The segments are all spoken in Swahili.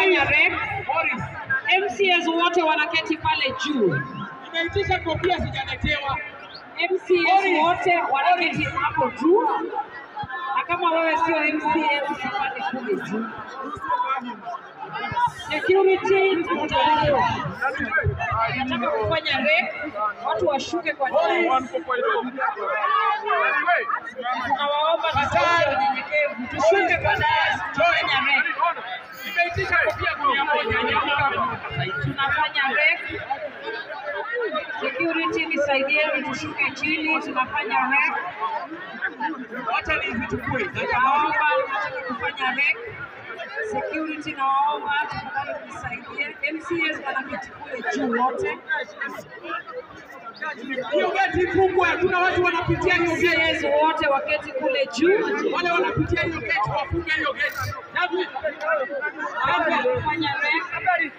kufanya rep. MCS wote wanaketi pale juu. Nimeitisha kofia sijaletewa. MCS wote wanaketi hapo juu. Na kama wewe sio MCS usipande kule juu. Security nataka kufanya rep, watu washuke kwa dais. Tunawaomba tusaidie unyenyekevu, tushuke kwa dais, tufanye rep. Nimeitisha kofia kwa moja. Tunafanya rep. Security nisaidieni tushuke chini, tunafanya rep. Wacha nizichukue. Naomba nataka kufanya rep. Security naomba tafadhali nisaidie. MCS wanaketi kule juu wote. Hiyo geti fungwe, kuna watu wanapitia hiyo geti. MCS wote waketi kule juu. Wale wanapitia hiyo geti wafunge hiyo geti. Naomba kufanya rep.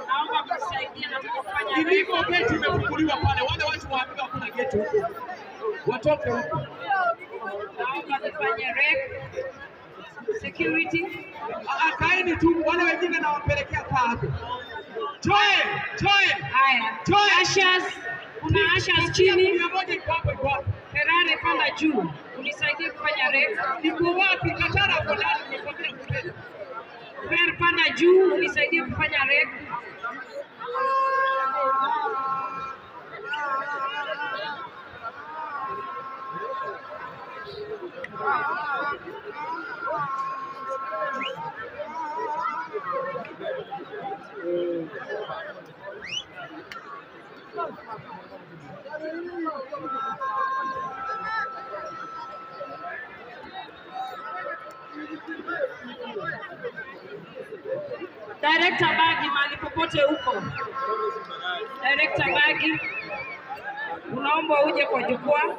Naomba kusaidia nataka kufanya rep. Iliko geti imefunguliwa pale, wale watu waambiwa kuna geti huko. Watoke huko. Naomba nifanye rep. Security. Kaeni tu, wale wengine nawapelekea kaa hapo. Joel. Haya. Ashas. Kuna ashas chini. Ferrari panda juu. Unisaidie kufanya rep. Niko wapi? Katara hapo ndani nimekwambia kupenda. Fer panda juu, unisaidie kufanya rep. Director Bagi mahali popote huko. Director Bagi, unaomba uje kwa jukwaa.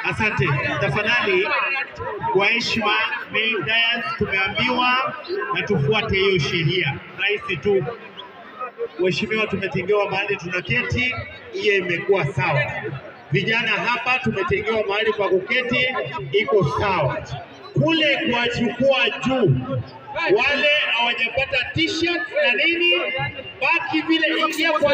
Asante. Tafadhali kwa heshima tumeambiwa na tufuate hiyo sheria. Rahisi tu. Mheshimiwa, tumetengewa mahali tunaketi, hiyo imekuwa sawa. Vijana hapa tumetengewa mahali pa kuketi, iko sawa. Kule kwa jukwaa juu, wale hawajapata t-shirt na nini, baki vile ingia kwa